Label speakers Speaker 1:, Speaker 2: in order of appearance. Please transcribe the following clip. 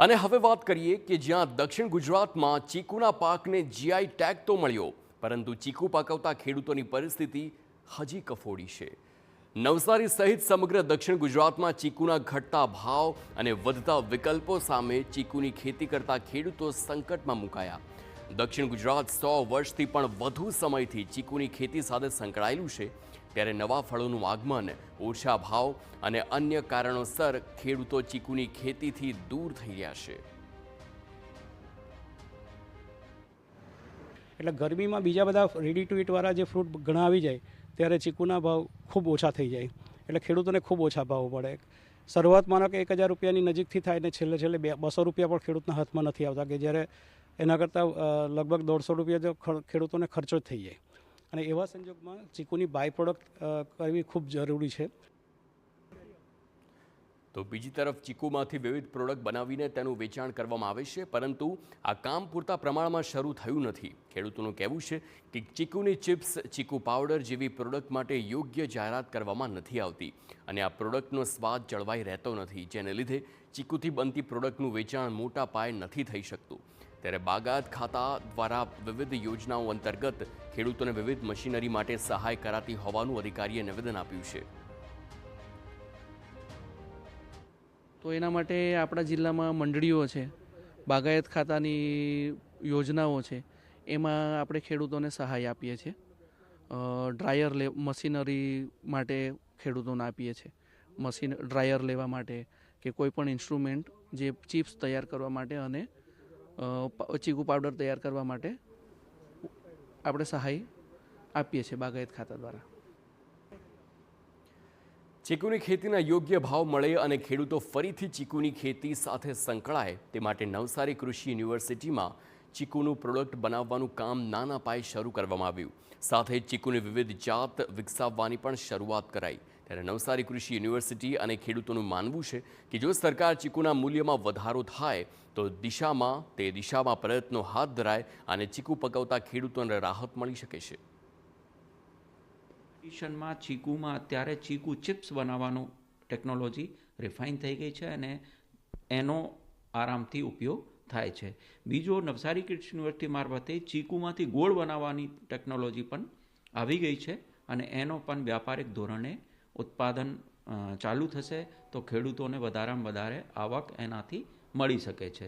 Speaker 1: અને હવે વાત કરીએ કે જ્યાં દક્ષિણ ગુજરાતમાં ચીકુના પાકને જીઆઈ ટેગ તો મળ્યો, પરંતુ ચીકુ પકવતા ખેડૂતોની પરિસ્થિતિ હજી કફોડી છે। નવસારી સહિત સમગ્ર દક્ષિણ ગુજરાતમાં ચીકુના ઘટતા ભાવ અને વધતા વિકલ્પો સામે ચીકુની ખેતી કરતા ખેડૂતો સંકટમાં મુકાયા। દક્ષિણ ગુજરાત 100 વર્ષથી પણ વધુ સમયથી ચીકુની ખેતી સાથે સંકળાયેલું છે, ત્યારે નવા ફળોનું આગમન, ઓછા ભાવ અને અન્ય કારણોસર ખેડૂતો ચીકુની ખેતીથી દૂર થઈ રહ્યા છે।
Speaker 2: એટલે ગરમીમાં બીજા બધા રેડી ટુ ઇટવાળા જે ફ્રૂટ ઘણા આવી જાય ત્યારે ચીકુના ભાવ ખૂબ ઓછા થઈ જાય, એટલે ખેડૂતોને ખૂબ ઓછા ભાવ પડે। શરૂઆત માનો કે 1000 રૂપિયાની નજીકથી થાય ને છેલ્લે 200 રૂપિયા પણ ખેડૂતના હાથમાં નથી આવતા, કે જ્યારે એના કરતાં લગભગ 150 રૂપિયા જો ખેડૂતોને ખર્ચો જ થઈ જાય। અને એવા સંજોગમાં ચીકુની બાય પ્રોડક્ટ કરવી ખૂબ જરૂરી છે।
Speaker 1: તો બીજી તરફ ચીકુમાંથી વિવિધ પ્રોડક્ટ બનાવીને તેનું વેચાણ કરવામાં આવે છે, પરંતુ આ કામ પૂરતા પ્રમાણમાં શરૂ થયું નથી। ખેડૂતોનું કહેવું છે કે ચીકુની ચિપ્સ, ચીકુ પાવડર જેવી પ્રોડક્ટ માટે યોગ્ય જાહેરાત કરવામાં નથી આવતી અને આ પ્રોડક્ટનો સ્વાદ જળવાઈ રહેતો નથી, જેને લીધે ચીકુથી બનતી પ્રોડક્ટનું વેચાણ મોટા પાયે નથી થઈ શકતું। ત્યારે બાગાયત ખાતા દ્વારા વિવિધ યોજનાઓ અંતર્ગત ખેડૂતોને વિવિધ મશીનરી માટે સહાય કરાતી હોવાનું અધિકારીએ નિવેદન આપ્યું છે।
Speaker 3: તો એના માટે આપણા જિલ્લામાં મંડળીઓ છે, બાગાયત ખાતાની યોજનાઓ છે, એમાં આપણે ખેડૂતોને સહાય આપીએ છીએ। ડ્રાયર મશીનરી માટે ખેડૂતોને આપીએ છીએ, ડ્રાયર લેવા માટે કે કોઈ પણ ઇન્સ્ટ્રુમેન્ટ જે ચિપ્સ તૈયાર કરવા માટે અને ચીકુ પાવડર તૈયાર કરવા માટે આપણે સહાય આપીએ છીએ બાગાયત ખાતા દ્વારા।
Speaker 1: ચીકુની ખેતીના યોગ્ય ભાવ મળે અને ખેડૂતો ફરીથી ચીકુની ખેતી સાથે સંકળાય તે માટે નવસારી કૃષિ યુનિવર્સિટીમાં ચીકુનું પ્રોડક્ટ બનાવવાનું કામ નાના પાયે શરૂ કરવામાં આવ્યું। સાથે જ ચીકુની વિવિધ જાત વિકસાવવાની પણ શરૂઆત કરાઈ। ત્યારે નવસારી કૃષિ યુનિવર્સિટી અને ખેડૂતોનું માનવું છે કે જો સરકાર ચીકુના મૂલ્યમાં વધારો થાય તો દિશામાં પ્રયત્નો હાથ ધરાય અને ચીકુ પકવતા ખેડૂતોને રાહત મળી શકે છે।
Speaker 4: માં ચીકુમાં અત્યારે ચીકુ ચિપ્સ બનાવવાનું ટેકનોલોજી રિફાઇન થઈ ગઈ છે અને એનો આરામથી ઉપયોગ થાય છે। બીજો, નવસારી કૃષિ યુનિવર્સિટી મારફતે ચીકુમાંથી ગોળ બનાવવાની ટેકનોલોજી પણ આવી ગઈ છે અને એનો પણ વ્યાપારિક ધોરણે ઉત્પાદન ચાલુ થશે તો ખેડૂતોને વધારેમાં વધારે આવક એનાથી મળી શકે છે।